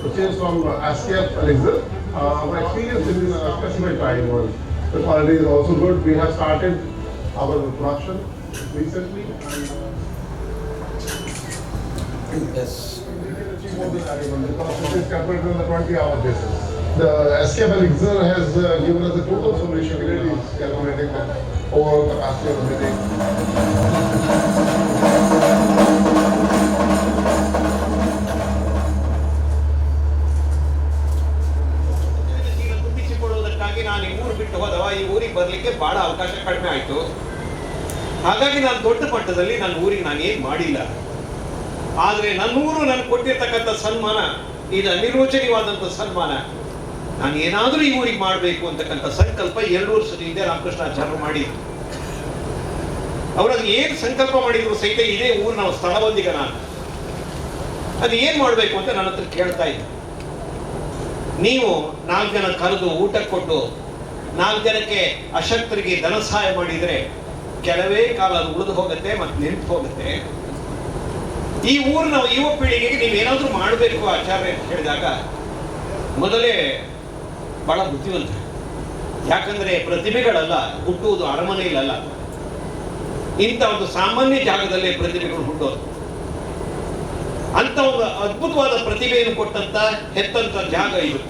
purchased from SKF Elixir. My experience in this specified time was the quality is also good. We have started our production recently. Yes. More than anyone because it is calculated on the 20-hour basis. The SKF Elixir has given us a total solution calculating the overall capacity of the building. ನಾನು ಈ ಊರು ಬಿಟ್ಟು ಹೋದವ ಈ ಊರಿಗೆ ಬರಲಿಕ್ಕೆ ಬಹಳ ಅವಕಾಶ ಕಡಿಮೆ ಆಯಿತು. ಹಾಗಾಗಿ ನಾನು ದೊಡ್ಡ ಮಟ್ಟದಲ್ಲಿ ನನ್ನ ಊರಿಗೆ ನಾನು ಏನು ಮಾಡಿಲ್ಲ. ಆದರೆ ನನ್ನೂರು ನನಗೆ ಕೊಟ್ಟಿರ್ತಕ್ಕಂಥ ಸನ್ಮಾನ ಇದು ಅನಿರ್ವಚನೀಯವಾದಂಥ ಸನ್ಮಾನ. ನಾನು ಏನಾದರೂ ಈ ಊರಿಗೆ ಮಾಡಬೇಕು ಅಂತಕ್ಕಂಥ ಸಂಕಲ್ಪ 2 ವರ್ಷದ ಹಿಂದೆ ರಾಮಕೃಷ್ಣಾಚಾರ್ಯರು ಮಾಡಿದ್ರು. ಅವರದು ಏನು ಸಂಕಲ್ಪ ಮಾಡಿದ್ರು ಸಹಿತ ಇದೇ ಊರಿನ ಸ್ಥಳಬಂದಿಗ ನಾನು ಅದು ಏನು ಮಾಡಬೇಕು ಅಂತ ನನ್ನ ಹತ್ರ ಕೇಳ್ತಾ ಇದ್ದೆ. ನೀವು 4 ಜನ ಕರೆದು ಊಟ ಕೊಟ್ಟು 4 ಜನಕ್ಕೆ ಅಶಕ್ತರಿಗೆ ಧನ ಸಹಾಯ ಮಾಡಿದರೆ ಕೆಲವೇ ಕಾಲ ಅದು ಉಳಿದು ಹೋಗುತ್ತೆ ಮತ್ತು ನಿಂತು ಹೋಗುತ್ತೆ. ಈ ಊರಿನ ಯುವ ಪೀಳಿಗೆಗೆ ನೀವೇನಾದ್ರೂ ಮಾಡಬೇಕು ಆಚಾರ್ಯ ಅಂತ ಹೇಳಿದಾಗ ಮೊದಲೇ ಬಹಳ ಬುದ್ಧಿವಂತ. ಯಾಕಂದ್ರೆ ಪ್ರತಿಭೆಗಳಲ್ಲ ಹುಟ್ಟುವುದು ಅರಮನೆಯಲ್ಲ, ಇಂಥ ಒಂದು ಸಾಮಾನ್ಯ ಜಾಗದಲ್ಲೇ ಪ್ರತಿಭೆಗಳು ಹುಟ್ಟೋದು. ಅಂತ ಒಂದು ಅದ್ಭುತವಾದ ಪ್ರತಿಭೆಯನ್ನು ಕೊಟ್ಟಂತ ಹೆತ್ತಂತ ಜಾಗ ಇದು.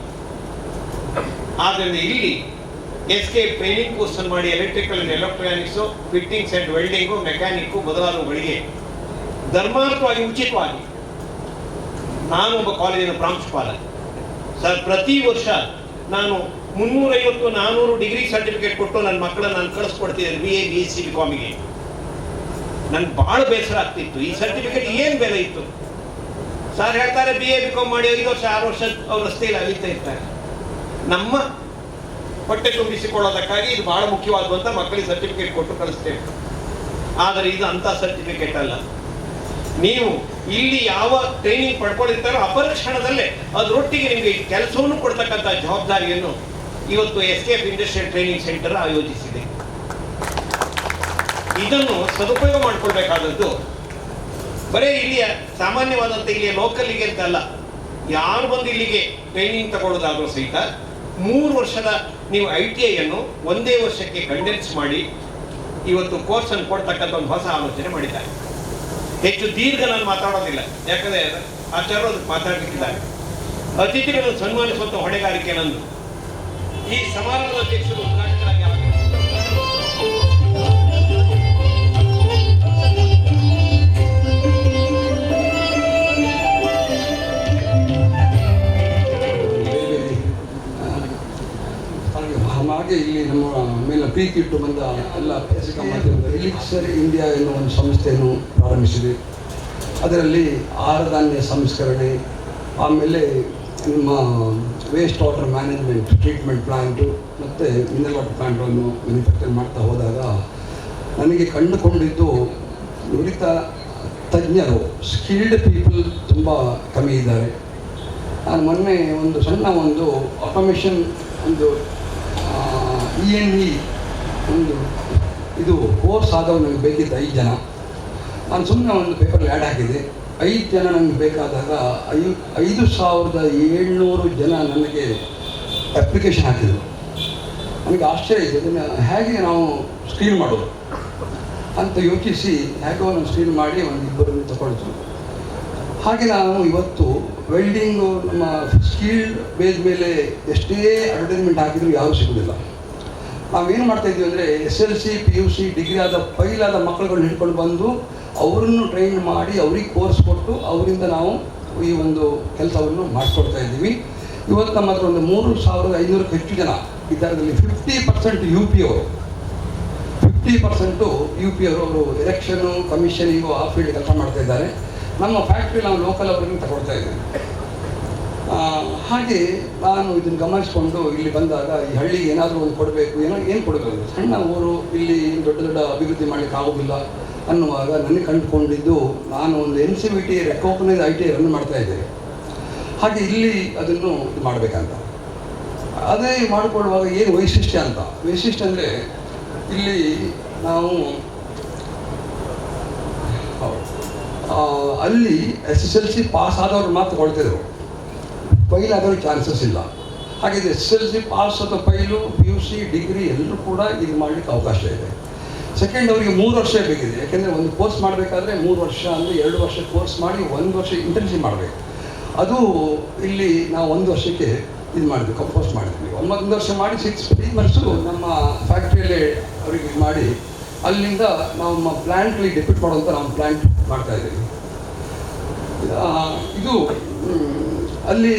ಆದ್ದರಿಂದ ಇಲ್ಲಿ SKF ಟ್ರೈನಿಂಗ್ ಕೋರ್ಸ್ ಅನ್ನು ಮಾಡಿ electrical and electronics, fittings and welding, mechanic ಮೊದಲಾದವುಗಳಿಗೆ ಧರ್ಮಾರ್ಥವಾಗಿ ಉಚಿತವಾಗಿ ನಾನು ಒಬ್ಬ ಕಾಲೇಜಿನ ಪ್ರಾಂಶುಪಾಲ ಸರ್. ಪ್ರತಿ ವರ್ಷ ನಾನು 350-400 ಡಿಗ್ರಿ ಸರ್ಟಿಫಿಕೇಟ್ ಕೊಟ್ಟು ನನ್ನ ಮಕ್ಕಳನ್ನ ನಾನು ಕಳಿಸ್ಕೊಡ್ತಿದ್ದೆ BA BSc BComಗೆ. ನನ್ಗೆ ಬಹಳ ಬೇಸರ ಆಗ್ತಿತ್ತು. ಈ ಸರ್ಟಿಫಿಕೇಟ್ ಏನು ಬೆಲೆ ಇತ್ತು ಸರ್. ಹೇಳ್ತಾರೆ BA BCom ಮಾಡಿ 5 ವರ್ಷ 6 ವರ್ಷ ಅವ್ರ ರಸ್ತೆಯಲ್ಲಿ ಅಲಿತಾ ಇರ್ತಾರೆ. ನಮ್ಮ ಹೊಟ್ಟೆ ತುಂಬಿಸಿಕೊಳ್ಳೋದಕ್ಕಾಗಿ ಇದು ಬಹಳ ಮುಖ್ಯವಾದಂತ ಮಕ್ಕಳಿಗೆ ಸರ್ಟಿಫಿಕೇಟ್ ಕೊಟ್ಟು ಕಳಿಸ್ತೇವೆ. ಆದರೆ ಇದು ಅಂತ ಸರ್ಟಿಫಿಕೇಟ್ ಅಲ್ಲ. ನೀವು ಇಲ್ಲಿ ಯಾವ ಟ್ರೈನಿಂಗ್ ಪಡ್ಕೊಂಡಿರ್ತಾರೋ ಅಪರಕ್ಷಣದಲ್ಲೇ ಅದರೊಟ್ಟಿಗೆ ನಿಮಗೆ ಕೆಲಸವನ್ನು ಕೊಡ್ತಕ್ಕಂಥ ಜವಾಬ್ದಾರಿಯನ್ನು ಇವತ್ತು SKF ಇಂಡಸ್ಟ್ರಿಯಲ್ ಟ್ರೈನಿಂಗ್ ಸೆಂಟರ್ ಆಯೋಜಿಸಿದೆ. ಇದನ್ನು ಸದುಪಯೋಗ ಮಾಡಿಕೊಳ್ಬೇಕಾದದ್ದು ಬರೀ ಇಲ್ಲಿಯ ಸಾಮಾನ್ಯವಾದಂಥ ಇಲ್ಲಿಯ ಲೋಕಲ್ಗೆ ಅಂತ ಅಲ್ಲ. ಯಾರು ಬಂದು ಇಲ್ಲಿಗೆ ಟ್ರೈನಿಂಗ್ ತಗೊಳ್ಳೋದಾದ್ರೂ ಸಹಿತ 3 ವರ್ಷದ ನೀವು ITI ಅನ್ನು 1 ವರ್ಷಕ್ಕೆ ಕಂಡೆನ್ಸ್ ಮಾಡಿ ಇವತ್ತು ಕೋರ್ಸ್ ಅನ್ನು ಕೊಡ್ತಕ್ಕಂಥ ಒಂದು ಹೊಸ ಆಲೋಚನೆ ಮಾಡಿದ್ದಾರೆ. ಹೆಚ್ಚು ದೀರ್ಘ ನಾನು ಮಾತಾಡೋದಿಲ್ಲ, ಯಾಕಂದ್ರೆ ಆಚಾರ್ಯರು ಅದಕ್ಕೆ ಮಾತಾಡಲಿಕ್ಕಿದ್ದಾರೆ. ಅತಿಥಿಗಳನ್ನು ಸನ್ಮಾನಿಸುವಂಥ ಹೊಣೆಗಾರಿಕೆ ನಂದು. ಈ ಸಮಾರಂಭದ ಅಧ್ಯಕ್ಷರು ಉದ್ಘಾಟಕರಾಗಿ ಹಾಗೆ ಇಲ್ಲಿ ನಮ್ಮ ಮೇಲೆ ಪ್ರೀತಿ ಇಟ್ಟು ಬಂದ ಎಲ್ಲ ಪತ್ರಿಕಾ ಮಾಧ್ಯಮದ ಎಲಿಕ್ಸರ್ ಇಂಡಿಯಾ ಎನ್ನುವ ಒಂದು ಸಂಸ್ಥೆಯನ್ನು ಪ್ರಾರಂಭಿಸಿದೆ. ಅದರಲ್ಲಿ ಆಹಾರ ಧಾನ್ಯ ಸಂಸ್ಕರಣೆ, ಆಮೇಲೆ ನಿಮ್ಮ waste water management treatment plant ಮತ್ತು ಮಿನರಲ್ ವಾಟರ್ ಪ್ಲ್ಯಾಂಟನ್ನು ಮ್ಯಾನುಫ್ಯಾಕ್ಚರ್ ಮಾಡ್ತಾ ಹೋದಾಗ ನನಗೆ ಕಂಡುಕೊಂಡಿದ್ದು ನುರಿತ ತಜ್ಞರು, ಸ್ಕಿಲ್ಡ್ ಪೀಪಲ್ ತುಂಬ ಕಮ್ಮಿ ಇದ್ದಾರೆ. ನಾನು ಮೊನ್ನೆ ಒಂದು ಸಣ್ಣ ಒಂದು ಆಟೋಮೇಷನ್ ಒಂದು ENE ಒಂದು ಇದು ಕೋರ್ಸ್ ಆದವು ನನಗೆ ಬೇಕಿತ್ತು 5 ಜನ. ನಾನು ಸುಮ್ಮನೆ ಒಂದು ಪೇಪರಲ್ಲಿ ಆ್ಯಡ್ ಹಾಕಿದೆ. 5 ಜನ ನನಗೆ ಬೇಕಾದಾಗ 5,700 ಜನ ನನಗೆ ಅಪ್ಲಿಕೇಶನ್ ಹಾಕಿದರು. ನನಗೆ ಆಶ್ಚರ್ಯ ಇದೆ, ಇದನ್ನು ಹೇಗೆ ನಾವು ಸ್ಕ್ರೀನ್ ಮಾಡೋದು ಅಂತ ಯೋಚಿಸಿ ಹೇಗೋ ನಾನು ಸ್ಕ್ರೀನ್ ಮಾಡಿ ಒಂದು 2 ತಗೊಳ್ತೀನಿ. ಹಾಗೆ ನಾವು ಇವತ್ತು ವೆಲ್ಡಿಂಗು ನಮ್ಮ ಸ್ಕಿಲ್ಡ್ ಬೇಸ್ ಮೇಲೆ ಎಷ್ಟೇ ಅಡ್ವರ್ಟೈಸ್ಮೆಂಟ್ ಹಾಕಿದರೂ ಯಾರೂ ಸಿಗೋದಿಲ್ಲ. ನಾವೇನು ಮಾಡ್ತಾಯಿದ್ದೀವಿ ಅಂದರೆ SLC PUC ಡಿಗ್ರಿ ಆದ ಫೈಲಾದ ಮಕ್ಕಳುಗಳನ್ನ ಹಿಡ್ಕೊಂಡು ಬಂದು ಅವರನ್ನು ಟ್ರೈನ್ ಮಾಡಿ ಅವ್ರಿಗೆ ಕೋರ್ಸ್ ಕೊಟ್ಟು ಅವರಿಂದ ನಾವು ಈ ಒಂದು ಕೆಲಸವನ್ನು ಮಾಡಿಕೊಡ್ತಾ ಇದ್ದೀವಿ. ಇವತ್ತು ನಮ್ಮ ಹತ್ರ ಒಂದು 3,500ಕ್ಕೂ ಹೆಚ್ಚು ಜನ ಇದರಲ್ಲಿ 50% UP ಅವರು, 50% UP ಅವರು ಎಲೆಕ್ಷನು ಕಮಿಷನಿಂಗು ಆ ಫೀಲ್ಡ್ ಕೆಲಸ ಮಾಡ್ತಾ ಇದ್ದಾರೆ. ನಮ್ಮ ಫ್ಯಾಕ್ಟ್ರಿ ನಾವು ಲೋಕಲ್ ಅವರಿಗೆ ತಗೊಳ್ತಾ ಇದ್ದೇವೆ. ಹಾಗೆ ನಾನು ಇದನ್ನು ಗಮನಿಸಿಕೊಂಡು ಇಲ್ಲಿ ಬಂದಾಗ ಈ ಹಳ್ಳಿಗೆ ಏನಾದರೂ ಒಂದು ಕೊಡಬೇಕು, ಏನು ಕೊಡಬೇಕು, ಸಣ್ಣ ಊರು, ಇಲ್ಲಿ ದೊಡ್ಡ ದೊಡ್ಡ ಅಭಿವೃದ್ಧಿ ಮಾಡಲಿಕ್ಕೆ ಆಗೋದಿಲ್ಲ ಅನ್ನುವಾಗ ನನಗೆ ಕಂಡುಕೊಂಡಿದ್ದು ನಾನು ಒಂದು NCVT ರೆಕಗ್ನೈಸ್ ITI ರನ್ ಮಾಡ್ತಾ ಇದ್ದೇನೆ. ಹಾಗೆ ಇಲ್ಲಿ ಅದನ್ನು ಇದು ಮಾಡಬೇಕಂತ. ಅದೇ ಮಾಡಿಕೊಳ್ಳುವಾಗ ಏನು ವೈಶಿಷ್ಟ್ಯ ಅಂತ, ವೈಶಿಷ್ಟ್ಯ ಅಂದರೆ ಇಲ್ಲಿ ನಾವು ಅಲ್ಲಿ SSLC ಪಾಸ್ ಆದವ್ರು ಮಾತ್ರ ಕೊಡ್ತಿದ್ರು, ಫೈಲ್ ಆದವ್ರಿಗೆ ಚಾನ್ಸಸ್ ಇಲ್ಲ. ಹಾಗೆ SSLC ಪಾಸ್ ಅಥವಾ ಫೈಲು PUC ಡಿಗ್ರಿ ಎಲ್ಲರೂ ಕೂಡ ಇದು ಮಾಡಲಿಕ್ಕೆ ಅವಕಾಶ ಇದೆ. ಸೆಕೆಂಡ್, ಅವರಿಗೆ 3 ವರ್ಷ ಬೇಕಿದೆ. ಯಾಕೆಂದರೆ ಒಂದು ಕೋರ್ಸ್ ಮಾಡಬೇಕಾದ್ರೆ 3 ವರ್ಷ ಅಂದರೆ 2 ವರ್ಷ ಕೋರ್ಸ್ ಮಾಡಿ 1 ವರ್ಷ ಇಂಟರ್ನ್ಶಿಪ್ ಮಾಡಬೇಕು. ಅದು ಇಲ್ಲಿ ನಾವು 1 ವರ್ಷಕ್ಕೆ ಇದು ಮಾಡಿದ್ವಿ, ಕಂಪೋಸ್ಟ್ ಮಾಡಿದ್ವಿ. 1 ವರ್ಷ ಮಾಡಿ 6 ಮಂತ್ಸು ನಮ್ಮ ಫ್ಯಾಕ್ಟ್ರಿಯಲ್ಲೇ ಅವರಿಗೆ ಮಾಡಿ ಅಲ್ಲಿಂದ ನಮ್ಮ ಪ್ಲ್ಯಾಂಟ್ಲಿ ಡೆಪ್ಯೂಟ್ ಮಾಡುವಂಥ ನಾವು ಪ್ಲ್ಯಾಂಟ್ ಮಾಡ್ತಾಯಿದ್ದೀವಿ. ಇದು ಅಲ್ಲಿ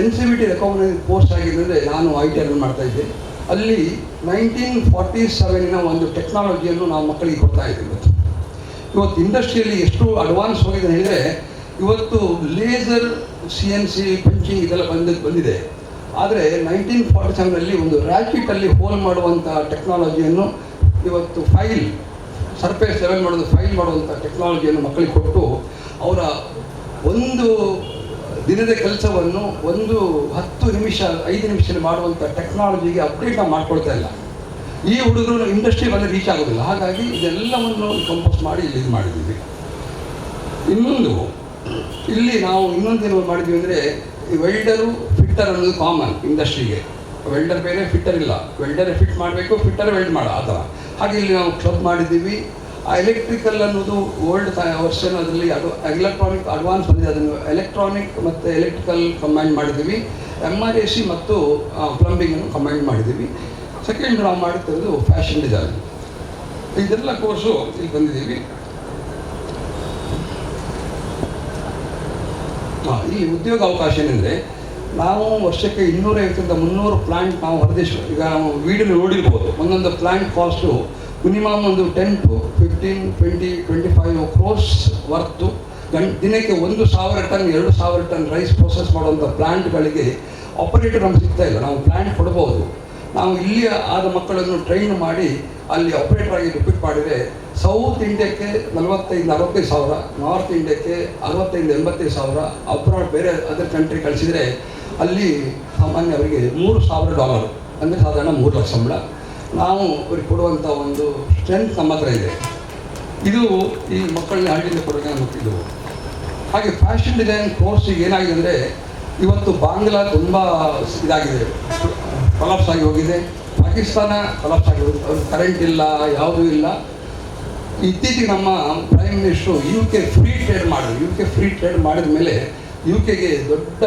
NCVT ರೆಕಗ್ನೈಸ್ಡ್ ಪೋಸ್ಟ್ ಆಗಿದ್ದರೆ ನಾನು ITR ಮಾಡ್ತಾಯಿದ್ದೆ. ಅಲ್ಲಿ 1947 ಒಂದು ಟೆಕ್ನಾಲಜಿಯನ್ನು ನಾವು ಮಕ್ಕಳಿಗೆ ಕೊಡ್ತಾ ಇದ್ದೀವಿ. ಇವತ್ತು ಇಂಡಸ್ಟ್ರಿಯಲ್ಲಿ ಎಷ್ಟು ಅಡ್ವಾನ್ಸ್ ಹೋಗಿದೆ ಹೇಳಿದರೆ, ಇವತ್ತು ಲೇಸರ್ CNC ಪಂಚಿಂಗ್ ಇದೆಲ್ಲ ಬಂದಿದೆ. ಆದರೆ 1947 ಒಂದು ರ್ಯಾಕೆಟಲ್ಲಿ ಹೋಲ್ ಮಾಡುವಂಥ ಟೆಕ್ನಾಲಜಿಯನ್ನು ಇವತ್ತು ಸರ್ಫೇಸ್ ಲೆವೆಲ್ ಮಾಡೋದು ಫೈಲ್ ಮಾಡುವಂಥ ಟೆಕ್ನಾಲಜಿಯನ್ನು ಮಕ್ಕಳಿಗೆ ಕೊಟ್ಟು ಅವರ ಒಂದು ದಿನದ ಕೆಲಸವನ್ನು 10 ನಿಮಿಷ 5 ನಿಮಿಷದಲ್ಲಿ ಮಾಡುವಂಥ ಟೆಕ್ನಾಲಜಿಗೆ ಅಪ್ಡೇಟ್ ನಾವು ಮಾಡ್ಕೊಳ್ತಾ ಇಲ್ಲ. ಈ ಹುಡುಗರು ಇಂಡಸ್ಟ್ರಿ ಬಂದರೆ ರೀಚ್ ಆಗೋದಿಲ್ಲ. ಹಾಗಾಗಿ ಇದೆಲ್ಲವನ್ನು ಕಂಪೋಸ್ಟ್ ಮಾಡಿ ಇಲ್ಲಿ ಇದು ಮಾಡಿದ್ದೀವಿ. ಇಲ್ಲಿ ನಾವು ಇನ್ನೊಂದೇನು ಮಾಡಿದ್ವಿ ಅಂದರೆ, ವೆಲ್ಡರು ಫಿಟ್ಟರ್ ಅನ್ನೋದು ಕಾಮನ್ ಇಂಡಸ್ಟ್ರಿಗೆ. ವೆಲ್ಡರ್ ಬೇರೆ, ಫಿಟ್ಟರ್ ಇಲ್ಲ. ವೆಲ್ಡರೇ ಫಿಟ್ ಮಾಡಬೇಕು, ಫಿಟ್ಟರ್ ವೆಲ್ಡ್ ಮಾಡೋ ಆ ಥರ. ಹಾಗೆ ಇಲ್ಲಿ ನಾವು ಕ್ಲಬ್ ಮಾಡಿದ್ದೀವಿ. ಆ ಎಲೆಕ್ಟ್ರಿಕಲ್ ಅನ್ನೋದು ಓಲ್ಡ್ ವರ್ಷನ್, ಅದರಲ್ಲಿ ಎಲೆಕ್ಟ್ರಾನಿಕ್ ಅಡ್ವಾನ್ಸ್ ಬಂದಿದೆ. ಅದನ್ನು ಎಲೆಕ್ಟ್ರಾನಿಕ್ ಮತ್ತು ಎಲೆಕ್ಟ್ರಿಕಲ್ ಕಂಬೈನ್ ಮಾಡಿದ್ದೀವಿ. MRAC ಮತ್ತು ಪ್ಲಂಬಿಂಗನ್ನು ಕಂಬೈನ್ ಮಾಡಿದ್ದೀವಿ. ಸೆಕೆಂಡ್ ನಾವು ಮಾಡುತ್ತಿರೋದು ಫ್ಯಾಷನ್ ಡಿಸೈನ್. ಇದೆಲ್ಲ ಕೋರ್ಸು ಇಲ್ಲಿ ಬಂದಿದ್ದೀವಿ. ಇಲ್ಲಿ ಉದ್ಯೋಗ ಅವಕಾಶ ಏನೆಂದರೆ, ನಾವು ವರ್ಷಕ್ಕೆ 250-300 ಪ್ಲ್ಯಾಂಟ್ ನಾವು ಹೊರದೇಶ, ಈಗ ನಾವು ವೀಡಿಯೋ ನೋಡಿರ್ಬೋದು, ಒಂದೊಂದು ಪ್ಲ್ಯಾಂಟ್ ಕಾಸ್ಟು ಮಿನಿಮಮ್ ಒಂದು 10 to 15, 20, 25 crores ವರ್ತು. ದಿನಕ್ಕೆ 1,000 ಟನ್ 2,000 ಟನ್ ರೈಸ್ ಪ್ರೊಸೆಸ್ ಮಾಡುವಂಥ ಪ್ಲ್ಯಾಂಟ್ಗಳಿಗೆ ಆಪರೇಟರ್ ನಮ್ಗೆ ಸಿಗ್ತಾ ಇಲ್ಲ. ನಾವು ಪ್ಲ್ಯಾಂಟ್ ಕೊಡ್ಬೋದು. ನಾವು ಇಲ್ಲಿ ಆದ ಮಕ್ಕಳನ್ನು ಟ್ರೈನ್ ಮಾಡಿ ಅಲ್ಲಿ ಆಪರೇಟರ್ ಆಗಿ ರಿಪೀಟ್ ಮಾಡಿದರೆ ಸೌತ್ ಇಂಡಿಯಾಕ್ಕೆ 45-60 ಸಾವಿರ, ನಾರ್ತ್ ಇಂಡಿಯಾಕ್ಕೆ 65-80 ಅಬ್ರಾಡ್ ಬೇರೆ ಅದರ್ ಕಂಟ್ರಿ ಕಳಿಸಿದರೆ ಅಲ್ಲಿ ಸಾಮಾನ್ಯ ಅವರಿಗೆ $3,000 ಅಂದರೆ ಸಾಧಾರಣ 3 ಲಕ್ಷ ಸಂಬಳ. ನಾವು ಅವ್ರಿಗೆ ಕೊಡುವಂಥ ಒಂದು ಸ್ಟ್ರೆಂತ್ ನಮ್ಮ ಹತ್ರ ಇದೆ. ಇದು ಈ ಮಕ್ಕಳನ್ನ ಹಳ್ಳಿಯಿಂದ ಕೊಡೋಕೆ ಮಕ್ಕಳು. ಹಾಗೆ ಫ್ಯಾಷನ್ ಡಿಸೈನ್ ಕೋರ್ಸಿಗೆ ಏನಾಗಿದೆ ಅಂದರೆ, ಇವತ್ತು ಬಾಂಗ್ಲಾ ತುಂಬ ಇದಾಗಿದೆ, ಕೊಲಾಪ್ಸ್ ಆಗಿ ಹೋಗಿದೆ. ಪಾಕಿಸ್ತಾನ ಕೊಲಾಪ್ಸ್ ಆಗಿ ಹೋಗಿದೆ. ಅವ್ರಿಗೆ ಕರೆಂಟ್ ಇಲ್ಲ, ಯಾವುದೂ ಇಲ್ಲ. ಇತ್ತೀಚೆಗೆ ನಮ್ಮ prime minister UK free trade ಮಾಡಿದ್ರು. UK ಫ್ರೀ ಟ್ರೇಡ್ ಮಾಡಿದ ಮೇಲೆ UKಗೆ ದೊಡ್ಡ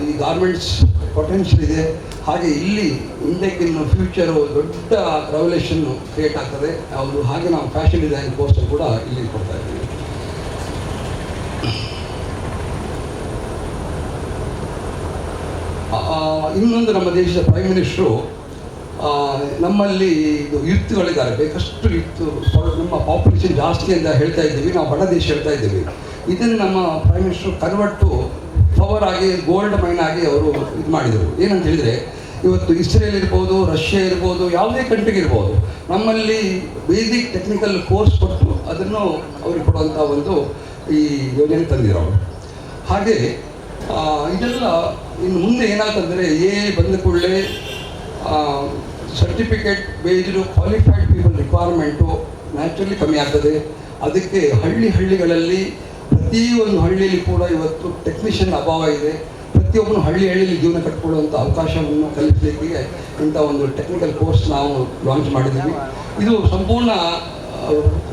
ಈ ಗಾರ್ಮೆಂಟ್ಸ್ ಪೊಟೆನ್ಷಿಯಲ್ ಇದೆ. ಹಾಗೆ ಇಲ್ಲಿ ಇಂಡಿಯಾಕ್ಕಿನ್ನು ಫ್ಯೂಚರು ದೊಡ್ಡ ರೆವಲ್ಯೂಷನ್ನು ಕ್ರಿಯೇಟ್ ಆಗ್ತದೆ ಅವರು. ಹಾಗೆ ನಾವು ಫ್ಯಾಷನ್ ಡಿಸೈನ್ ಕೋರ್ಸ್ ಕೂಡ ಇಲ್ಲಿ ಕೊಡ್ತಾ ಇದ್ದೀವಿ. ಇನ್ನೊಂದು, ನಮ್ಮ ದೇಶದ ಪ್ರೈಮ್ ಮಿನಿಸ್ಟ್ರು ನಮ್ಮಲ್ಲಿ ಇದು ಯುತ್ಗಳಿದ್ದಾರೆ, ಬೇಕಷ್ಟು ಯುತ್ತು, ನಮ್ಮ ಪಾಪ್ಯುಲೇಷನ್ ಜಾಸ್ತಿ ಅಂತ ಹೇಳ್ತಾ ಇದ್ದೀವಿ, ನಾವು ಬಡ ದೇಶ ಹೇಳ್ತಾ ಇದ್ದೀವಿ. ಇದನ್ನು ನಮ್ಮ ಪ್ರೈಮ್ ಮಿನಿಸ್ಟ್ರು ಕನ್ವರ್ಟು ಪವರ್ ಆಗಿ ಗೋಲ್ಡ್ ಮೈನ್ ಆಗಿ ಅವರು ಇದು ಮಾಡಿದರು. ಏನಂತ ಹೇಳಿದರೆ, ಇವತ್ತು ಇಸ್ರೇಲ್ ಇರ್ಬೋದು, ರಷ್ಯಾ ಇರ್ಬೋದು, ಯಾವುದೇ ಕಂಟ್ರಿಗೆ ಇರ್ಬೋದು, ನಮ್ಮಲ್ಲಿ ಬೇಸಿಕ್ ಟೆಕ್ನಿಕಲ್ ಕೋರ್ಸ್ ಕೊಟ್ಟು ಅದನ್ನು ಅವ್ರಿಗೆ ಕೊಡುವಂಥ ಒಂದು ಈ ಯೋಜನೆ ತಂದಿದ್ರು ಅವರು. ಹಾಗೆ ಇದೆಲ್ಲ ಇನ್ನು ಮುಂದೆ ಏನಾಗ್ತಂದರೆ, ಬಂದ ಕೂಡಲೇ certificate based qualified people requirement naturally ಕಮ್ಮಿ ಆಗ್ತದೆ. ಅದಕ್ಕೆ ಹಳ್ಳಿಗಳಲ್ಲಿ ಪ್ರತಿಯೊಂದು ಹಳ್ಳಿಯಲ್ಲಿ ಕೂಡ ಇವತ್ತು ಟೆಕ್ನಿಷಿಯನ್ ಅಭಾವ ಇದೆ. ಪ್ರತಿಯೊಬ್ಬನು ಹಳ್ಳಿಯಲ್ಲಿ ಜೀವನ ಕಟ್ಕೊಳ್ಳುವಂಥ ಅವಕಾಶವನ್ನು ಕಲಿಸಲಿಕ್ಕೆ ಇಂಥ ಒಂದು ಟೆಕ್ನಿಕಲ್ ಕೋರ್ಸ್ ನಾವು ಲಾಂಚ್ ಮಾಡಿದ್ದೀವಿ. ಇದು ಸಂಪೂರ್ಣ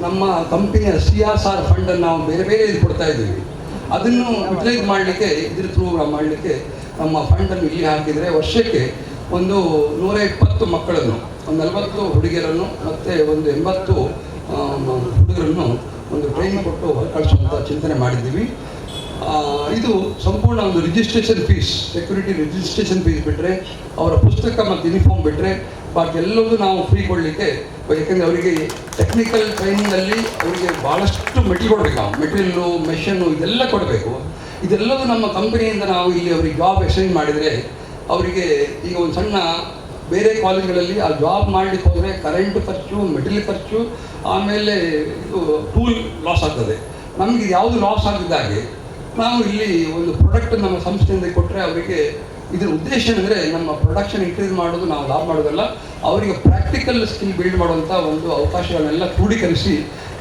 ನಮ್ಮ ಕಂಪನಿಯ CSR ಫಂಡನ್ನು ನಾವು ಬೇರೆ ಬೇರೆ ಇದು ಕೊಡ್ತಾ ಇದ್ದೀವಿ. ಅದನ್ನು ಯುಟಿಲೈಸ್ ಮಾಡಲಿಕ್ಕೆ, ಇದ್ರ ಥ್ರೂ ಮಾಡಲಿಕ್ಕೆ ನಮ್ಮ ಫಂಡನ್ನು ಇಲ್ಲಿ ಹಾಕಿದರೆ ವರ್ಷಕ್ಕೆ ಒಂದು 120 ಮಕ್ಕಳನ್ನು, ಒಂದು 40 ಹುಡುಗಿಯರನ್ನು ಮತ್ತು ಒಂದು 80 ಹುಡುಗರನ್ನು ಒಂದು ಟ್ರೈನಿಂಗ್ ಕೊಟ್ಟು ಕಳಿಸುವಂಥ ಚಿಂತನೆ ಮಾಡಿದ್ದೀವಿ. ಇದು ಸಂಪೂರ್ಣ ಒಂದು registration fees, security registration fees ಬಿಟ್ಟರೆ, ಅವರ ಪುಸ್ತಕ ಮತ್ತು ಯೂನಿಫಾರ್ಮ್ ಬಿಟ್ಟರೆ ಬಾಕಿ ಎಲ್ಲವೂ ನಾವು ಫ್ರೀ ಕೊಡಲಿಕ್ಕೆ. ಯಾಕೆಂದರೆ ಅವರಿಗೆ ಟೆಕ್ನಿಕಲ್ ಟ್ರೈನಿಂಗಲ್ಲಿ ಅವರಿಗೆ ಭಾಳಷ್ಟು ಮೆಟೀರಿಯಲ್ ಕೊಡಬೇಕು. ನಾವು ಮೆಟೀರಿಯಲ್ಲು, ಮೆಷನ್ನು ಇದೆಲ್ಲ ಕೊಡಬೇಕು. ಇದೆಲ್ಲವೂ ನಮ್ಮ ಕಂಪನಿಯಿಂದ ನಾವು ಇಲ್ಲಿ ಅವರಿಗೆ ಜಾಬ್ ಎಕ್ಸ್ಚೇಂಜ್ ಮಾಡಿದರೆ, ಅವರಿಗೆ ಈಗ ಒಂದು ಸಣ್ಣ ಬೇರೆ ಕಾಲೇಜ್ಗಳಲ್ಲಿ ಆ ಜಾಬ್ ಮಾಡಲಿಕ್ಕೆ ಹೋದರೆ ಕರೆಂಟ್ ಖರ್ಚು, ಮೆಟೀರಿಯಲ್ ಖರ್ಚು, ಆಮೇಲೆ ಇದು ಟೂಲ್ ಲಾಸ್ ಆಗ್ತದೆ. ನಮಗೆ ಯಾವುದು ಲಾಸ್ ಆಗಿದ್ದಾಗೆ ನಾವು ಇಲ್ಲಿ ಒಂದು ಪ್ರಾಡಕ್ಟ್ ನಮ್ಮ ಸಂಸ್ಥೆಯಿಂದ ಕೊಟ್ಟರೆ ಅವರಿಗೆ ಇದರ ಉದ್ದೇಶ ಅಂದರೆ ನಮ್ಮ ಪ್ರೊಡಕ್ಷನ್ ಇನ್ಕ್ರೀಸ್ ಮಾಡೋದು, ನಾವು ಲಾಭ ಮಾಡೋದಲ್ಲ, ಅವರಿಗೆ ಪ್ರಾಕ್ಟಿಕಲ್ ಸ್ಕಿಲ್ ಬಿಲ್ಡ್ ಮಾಡುವಂಥ ಒಂದು ಅವಕಾಶಗಳನ್ನೆಲ್ಲ ಕ್ರೋಢೀಕರಿಸಿ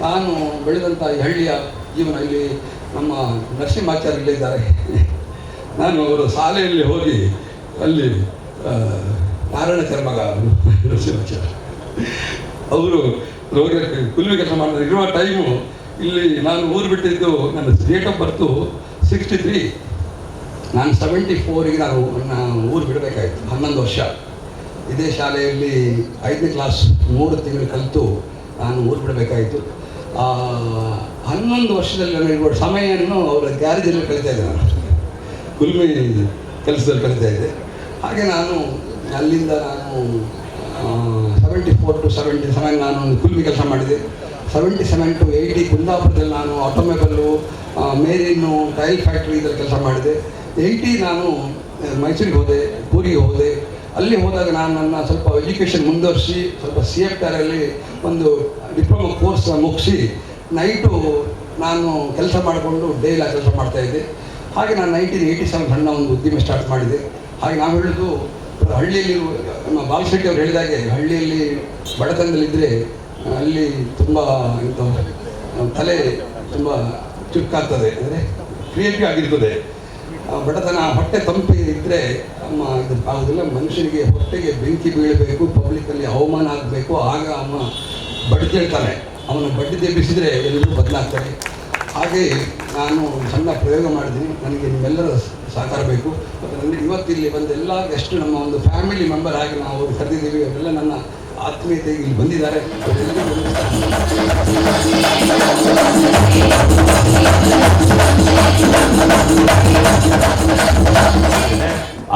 ನಾನು ಬೆಳೆದಂಥ ಈ ಹಳ್ಳಿಯ ಜೀವನ ಇಲ್ಲಿ ನಮ್ಮ ನರಸಿಂಹಾಚಾರ್ಯಗಳಿದ್ದಾರೆ. ನಾನು ಅವರ ಶಾಲೆಯಲ್ಲಿ ಹೋಗಿ ಅಲ್ಲಿ ನಾರಾಯಣಾಚಾರ್ಯ ಮಗ ನರಸಿಂಹಾಚಾರ್ಯ ಅವರು ರೋಗ ಕುಲ್ವಿ ಕೆಲಸ ಮಾಡಿದ್ರು. ಟೈಮು ಇಲ್ಲಿ ನಾನು ಊರು ಬಿಟ್ಟಿದ್ದು, ನನ್ನ ಡೇಟ್ ಆಫ್ ಬರ್ತು 63. ನಾನು 74ಗೆ ನಾನು ಊರು ಬಿಡಬೇಕಾಯಿತು. 11 ವರ್ಷ ಇದೇ ಶಾಲೆಯಲ್ಲಿ 5ನೇ ಕ್ಲಾಸ್ 3 ತಿಂಗಳು ಕಲಿತು ನಾನು ಊರು ಬಿಡಬೇಕಾಯಿತು. 11 ವರ್ಷದಲ್ಲಿ ನನಗೆ ಸಮಯವನ್ನು ಅವರ ಗ್ಯಾರೇಜಲ್ಲಿ ಕಳೀತಾ ಇದ್ದೆ. ನಾನು ಕುಲ್ಮಿ ಕೆಲಸದಲ್ಲಿ ಕಳೀತಾ ಇದ್ದೆ. ಹಾಗೆ ನಾನು ಅಲ್ಲಿಂದ ನಾನು 74 to 77 ನಾನು ಕುಲ್ಮಿ ಕೆಲಸ ಮಾಡಿದೆ. 77 to 80 ಕುಂದಾಪುರದಲ್ಲಿ ನಾನು ಆಟೋಮೊಬೈಲು, ಮೇರಿನು, ಟೈಲ್ ಫ್ಯಾಕ್ಟ್ರಿ ಇದರಲ್ಲಿ ಕೆಲಸ ಮಾಡಿದೆ. 80 ನಾನು ಮೈಸೂರಿಗೆ ಹೋದೆ, ಪೂರಿಗೆ ಹೋದೆ. ಅಲ್ಲಿ ಹೋದಾಗ ನಾನು ನನ್ನ ಸ್ವಲ್ಪ ಎಜುಕೇಷನ್ ಮುಂದುವರಿಸಿ ಸ್ವಲ್ಪ CFTರಲ್ಲಿ ಒಂದು ಡಿಪ್ಲೊಮಾ ಕೋರ್ಸ್ ಮುಗಿಸಿ ನೈಟು ನಾನು ಕೆಲಸ ಮಾಡಿಕೊಂಡು ಡೇಲಿ ಕೆಲಸ ಮಾಡ್ತಾಯಿದ್ದೆ. ಹಾಗೆ ನಾನು 1987 ಸಣ್ಣ ಒಂದು ಉದ್ದಿಮೆ ಸ್ಟಾರ್ಟ್ ಮಾಡಿದೆ. ಹಾಗೆ ನಾವು ಹೇಳೋದು, ಹಳ್ಳಿಯಲ್ಲಿ ನಮ್ಮ ಬಾಲಶೆಟ್ಟಿ ಅವರು ಹೇಳಿದಾಗೆ ಹಳ್ಳಿಯಲ್ಲಿ ಬಡತನದಲ್ಲಿದ್ದರೆ ಅಲ್ಲಿ ತುಂಬ ತಲೆ ತುಂಬ ಚುಕ್ಕಾಗ್ತದೆ, ಅಂದರೆ ಕ್ರಿಯೇಟಿವ್ ಆಗಿರ್ತದೆ. ಬಡತನ ಹೊಟ್ಟೆ ತಂಪಿಗೆ ಇದ್ದರೆ ಇದು ಆಗೋದಿಲ್ಲ. ಮನುಷ್ಯನಿಗೆ ಹೊಟ್ಟೆಗೆ ಬೆಂಕಿ ಬೀಳಬೇಕು, ಪಬ್ಲಿಕ್ಕಲ್ಲಿ ಅವಮಾನ ಆಗಬೇಕು, ಆಗ ಅಮ್ಮ ಬಡ್ದೇಳ್ತಾನೆ. ಅವನ ಬಡ್ಡಿ ತೆಬ್ಬಿಸಿದರೆ ಎಲ್ಲರೂ ಬದಲಾಗ್ತಾರೆ. ಹಾಗೆ ನಾನು ಸಣ್ಣ ಪ್ರಯೋಗ ಮಾಡಿದ್ದೀನಿ. ನನಗೆ ನಿಮ್ಮೆಲ್ಲರ ಸಹಕಾರ ಬೇಕು. ಮತ್ತು ನನಗೆ ಇವತ್ತಿಲ್ಲಿ ಬಂದೆಲ್ಲ ಗೆಸ್ಟ್ ನಮ್ಮ ಒಂದು ಫ್ಯಾಮಿಲಿ ಮೆಂಬರ್ ಆಗಿ ನಾವು ಕರೆದಿದ್ದೀವಿ. ಅವರೆಲ್ಲ ನನ್ನ ಆತ್ಮೀಯತೆಗೆ ಇಲ್ಲಿ ಬಂದಿದ್ದಾರೆ.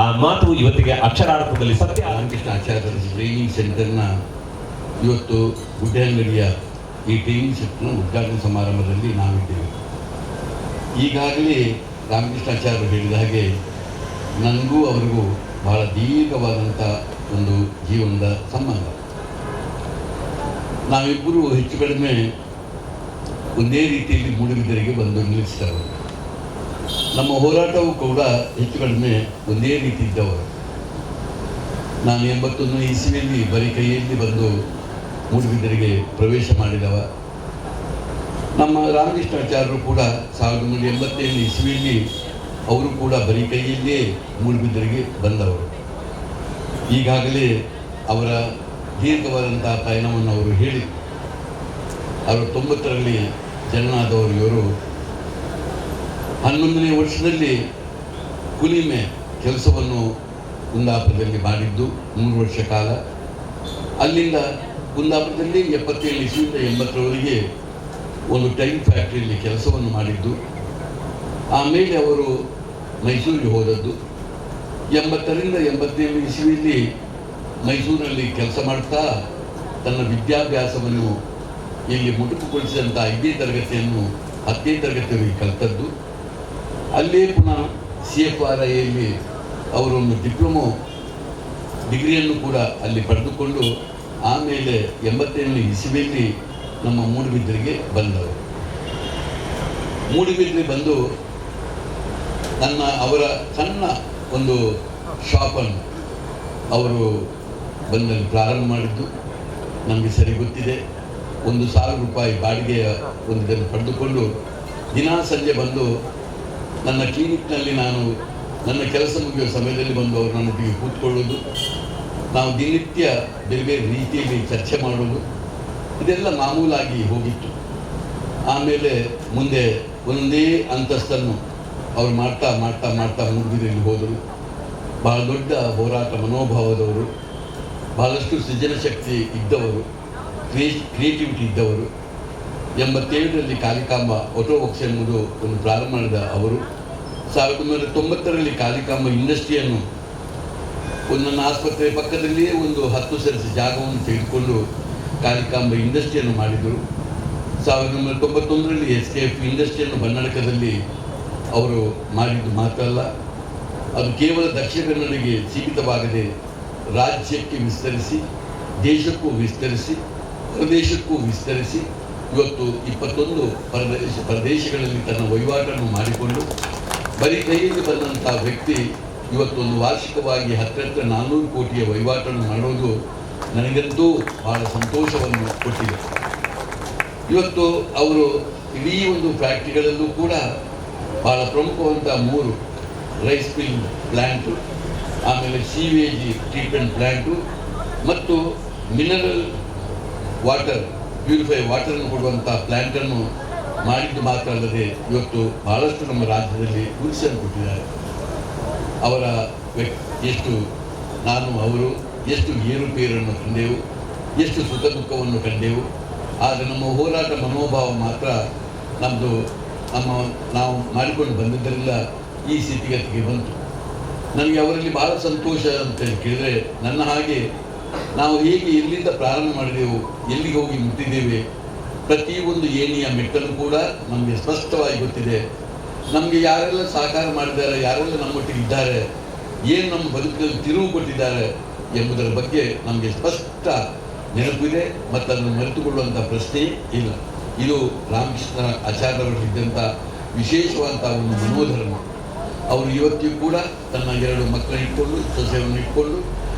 ಆ ಮಾತು ಇವತ್ತಿಗೆ ಅಕ್ಷರಾರ್ಥದಲ್ಲಿ ಸತ್ಯ. ರಾಮಕೃಷ್ಣ ಆಚಾರ್ಯರ ಟ್ರೈನಿಂಗ್ ಸೆಂಟರ್ನ ಇವತ್ತು ಗುಡ್ಡೆಹಂಗಡಿಯ ಈ ಟ್ರೈನಿಂಗ್ ಸೆಂಟರ್ನ ಉದ್ಘಾಟನಾ ಸಮಾರಂಭದಲ್ಲಿ ನಾವಿದ್ದೇವೆ. ಈಗಾಗಲೇ ರಾಮಕೃಷ್ಣಾಚಾರ್ಯರು ಹೇಳಿದ ಹಾಗೆ ನನಗೂ ಅವರಿಗೂ ಬಹಳ ದೀರ್ಘವಾದಂಥ ಒಂದು ಜೀವನದ ಸಂಬಂಧ. ನಾವಿಬ್ಬರು ಹೆಚ್ಚು ಕಡಿಮೆ ಒಂದೇ ರೀತಿಯಲ್ಲಿ ಮೂಡುಬಿದಿರೆಗೆ ಬಂದು ನಿಲ್ಲಿಸಿದವರು. ನಮ್ಮ ಹೋರಾಟವೂ ಕೂಡ ಹೆಚ್ಚು ಕಡಿಮೆ ಒಂದೇ ರೀತಿ ಇದ್ದವರು. ನಾನು 81 ಇಸವಿಯಲ್ಲಿ ಬರೀ ಕೈಯಲ್ಲಿ ಬಂದು ಮೂಡುಬಿದಿರೆಗೆ ಪ್ರವೇಶ ಮಾಡಿದವ. ನಮ್ಮ ರಾಮಕೃಷ್ಣಾಚಾರ್ಯರು ಕೂಡ 1987 ಇಸವಿಯಲ್ಲಿ ಅವರು ಕೂಡ ಬರೀ ಕೈಯಲ್ಲೇ ಮೂಡುಬಿದಿರೆಗೆ ಬಂದವರು. ಈಗಾಗಲೇ ಅವರ ದೀರ್ಘವಾದಂಥ ಪಯಣವನ್ನು ಅವರು ಹೇಳಿ 69ರಲ್ಲಿ ಜನನಾದವರು ಇವರು. 11ನೇ ವರ್ಷದಲ್ಲಿ ಕುಲಿಮೆ ಕೆಲಸವನ್ನು ಕುಂದಾಪುರದಲ್ಲಿ ಮಾಡಿದ್ದು 3 ವರ್ಷ ಕಾಲ. ಅಲ್ಲಿಂದ ಕುಂದಾಪುರದಲ್ಲಿ 77 ಇಸವಿಯಿಂದ 80ರವರೆಗೆ ಒಂದು ಟೈಲ್ ಫ್ಯಾಕ್ಟ್ರಿಯಲ್ಲಿ ಕೆಲಸವನ್ನು ಮಾಡಿದ್ದು. ಆಮೇಲೆ ಅವರು ಮೈಸೂರಿಗೆ ಹೋದದ್ದು. 80ರಿಂದ 87 ಇಸವಿಯಲ್ಲಿ ಮೈಸೂರಿನಲ್ಲಿ ಕೆಲಸ ಮಾಡ್ತಾ ತನ್ನ ವಿದ್ಯಾಭ್ಯಾಸವನ್ನು ಇಲ್ಲಿ ಮುಟುಕುಗೊಳಿಸಿದಂಥ 5ನೇ ತರಗತಿಯನ್ನು 10ನೇ ತರಗತಿಯವರೆಗೆ ಕಲಿತದ್ದು. ಅಲ್ಲೇ ಪುನಃ CFRIಯಲ್ಲಿ ಅವರೊಂದು ಡಿಪ್ಲೊಮೊ ಡಿಗ್ರಿಯನ್ನು ಕೂಡ ಅಲ್ಲಿ ಪಡೆದುಕೊಂಡು ಆಮೇಲೆ 87ನೇ ಇಸವಿಯಲ್ಲಿ ನಮ್ಮ ಮೂಡುಬಿದಿರೆಗೆ ಬಂದವರು. ಮೂಡುಬಿದಿರೆ ಬಂದು ಅವರ ಸಣ್ಣ ಒಂದು ಶಾಪನ್ನು ಅವರು ಬಂದಲ್ಲಿ ಪ್ರಾರಂಭ ಮಾಡಿದ್ದು ನಮಗೆ ಸರಿ ಗೊತ್ತಿದೆ. 1,000 ರೂಪಾಯಿ ಬಾಡಿಗೆಯ ಒಂದು ಇದನ್ನು ಪಡೆದುಕೊಂಡು ದಿನಾ ಸಂಜೆ ಬಂದು ನನ್ನ ಕ್ಲಿನಿಕ್ನಲ್ಲಿ ನಾನು ನನ್ನ ಕೆಲಸ ಮುಗಿಯುವ ಸಮಯದಲ್ಲಿ ಬಂದು ಅವರು ನನ್ನೊಟ್ಟಿಗೆ ಕೂತ್ಕೊಳ್ಳೋದು, ನಾವು ದಿನನಿತ್ಯ ಬೇರೆ ಬೇರೆ ರೀತಿಯಲ್ಲಿ ಚರ್ಚೆ ಮಾಡೋದು, ಇದೆಲ್ಲ ಮಾಮೂಲಾಗಿ ಹೋಗಿತ್ತು. ಆಮೇಲೆ ಮುಂದೆ ಒಂದೇ ಅಂತಸ್ತನ್ನು ಅವರು ಮಾಡ್ತಾ ಮಾಡ್ತಾ ಮಾಡ್ತಾ ಮೂಡುಬಿದಿರೆಯಲ್ಲಿ ಹೋದರು. ಬಹಳ ದೊಡ್ಡ ಹೋರಾಟ ಮನೋಭಾವದವರು, ಬಹಳಷ್ಟು ಸೃಜನಶಕ್ತಿ ಇದ್ದವರು, ಕ್ರಿಯೇಟಿವಿಟಿ ಇದ್ದವರು. 87ರಲ್ಲಿ ಕಾಳಿಕಾಂಬ ಆಟೋ ವರ್ಕ್ಸ್ ಎಂಬುದು ಒಂದು ಪ್ರಾರಂಭ ಮಾಡಿದ ಅವರು. 1990ರಲ್ಲಿ ಕಾಳಿಕಾಂಬ ಇಂಡಸ್ಟ್ರಿಯನ್ನು ನನ್ನ ಆಸ್ಪತ್ರೆ ಪಕ್ಕದಲ್ಲಿಯೇ ಒಂದು 10 ಸೆನ್ಸ್ ಜಾಗವನ್ನು ತೆಗೆದುಕೊಂಡು ಕಾಳಿಕಾಂಬ ಇಂಡಸ್ಟ್ರಿಯನ್ನು ಮಾಡಿದರು. 1991ರಲ್ಲಿ SKF ಇಂಡಸ್ಟ್ರಿಯನ್ನು ಬನ್ನಡಕದಲ್ಲಿ ಅವರು ಮಾಡಿದ್ದು ಮಾತ್ರ ಅಲ್ಲ, ಅದು ಕೇವಲ ದಕ್ಷಿಣ ಕನ್ನಡಿಗೆ ಸೀಮಿತವಾಗದೆ ರಾಜ್ಯಕ್ಕೆ ವಿಸ್ತರಿಸಿ, ದೇಶಕ್ಕೂ ವಿಸ್ತರಿಸಿ, ಪ್ರದೇಶಕ್ಕೂ ವಿಸ್ತರಿಸಿ ಇವತ್ತು 21 ಪ್ರದೇಶಗಳಲ್ಲಿ ತನ್ನ ವಹಿವಾಟನ್ನು ಮಾಡಿಕೊಂಡು ಬರೀ ಕೈಯಲ್ಲಿ ಬಂದಂಥ ವ್ಯಕ್ತಿ ಇವತ್ತೊಂದು ವಾರ್ಷಿಕವಾಗಿ ಹತ್ತಿರ 400 ಕೋಟಿಯ ವಹಿವಾಟನ್ನು ಮಾಡೋದು ನನಗಂತೂ ಬಹಳ ಸಂತೋಷವನ್ನು ಕೊಟ್ಟಿದೆ. ಇವತ್ತು ಅವರು ಇಡೀ ಒಂದು ಫ್ಯಾಕ್ಟ್ರಿಗಳಲ್ಲೂ ಕೂಡ ಬಹಳ ಪ್ರಮುಖವಂಥ 3 ರೈಸ್ ಮಿಲ್ ಪ್ಲ್ಯಾಂಟು, ಆಮೇಲೆ ಸೀವೇಜ್ ಟ್ರೀಟ್ಮೆಂಟ್ ಪ್ಲ್ಯಾಂಟು ಮತ್ತು ಮಿನರಲ್ ವಾಟರ್ ಪ್ಯೂರಿಫೈ ವಾಟರನ್ನು ಕೊಡುವಂಥ ಪ್ಲ್ಯಾಂಟನ್ನು ಮಾಡಿದ್ದು ಮಾತ್ರ ಅಲ್ಲದೆ ಇವತ್ತು ಬಹಳಷ್ಟು ನಮ್ಮ ರಾಜ್ಯದಲ್ಲಿ ಗುರುಸನ್ನು ಕೊಟ್ಟಿದ್ದಾರೆ. ಅವರ ಎಷ್ಟು ಅವರು ಎಷ್ಟು ಏರುಪೇರನ್ನು ಕಂಡೆವು, ಎಷ್ಟು ಸುಖ ದುಃಖವನ್ನು ಕಂಡೆವು. ಆದರೆ ನಮ್ಮ ಹೋರಾಟ ಮನೋಭಾವ ಮಾತ್ರ ನಾವು ಮಾಡಿಕೊಂಡು ಬಂದಿದ್ದರಿಂದ ಈ ಸ್ಥಿತಿಗತಿಗೆ ಬಂತು. ನನಗೆ ಅವರಲ್ಲಿ ಬಹಳ ಸಂತೋಷ ಅಂತೇಳಿ ಕೇಳಿದರೆ, ನನ್ನ ಹಾಗೆ ನಾವು ಹೇಗೆ ಎಲ್ಲಿಂದ ಪ್ರಾರಂಭ ಮಾಡಿದೆವು, ಎಲ್ಲಿಗೆ ಹೋಗಿ ಮುಟ್ಟಿದ್ದೇವೆ, ಪ್ರತಿಯೊಂದು ಏಣಿಯ ಮೆಟ್ಟಲು ಕೂಡ ನಮಗೆ ಸ್ಪಷ್ಟವಾಗಿ ಗೊತ್ತಿದೆ. ನಮಗೆ ಯಾರೆಲ್ಲ ಸಹಕಾರ ಮಾಡಿದ್ದಾರೆ, ಯಾರೆಲ್ಲ ನಮ್ಮೊಟ್ಟಿಗೆ ಇದ್ದಾರೆ, ಏನು ನಮ್ಮ ಬದುಕಿನಲ್ಲಿ ತಿರುವು ಕೊಟ್ಟಿದ್ದಾರೆ ಎಂಬುದರ ಬಗ್ಗೆ ನಮಗೆ ಸ್ಪಷ್ಟ ನೆನಪಿದೆ ಮತ್ತು ಅದನ್ನು ಮರೆತುಕೊಳ್ಳುವಂಥ ಪ್ರಶ್ನೆಯೇ ಇಲ್ಲ. ಇದು ರಾಮಕೃಷ್ಣ ಆಚಾರ್ಯರಲ್ಲಿದ್ದಂಥ ವಿಶೇಷವಾದಂಥ ಒಂದು ಮನೋಧರ್ಮ. ಅವರು ಇವತ್ತಿಗೂ ಕೂಡ ತನ್ನ 2 ಮಕ್ಕಳನ್ನು ಇಟ್ಕೊಂಡು, ಸೊಸೆಯನ್ನು ಇಟ್ಕೊಂಡು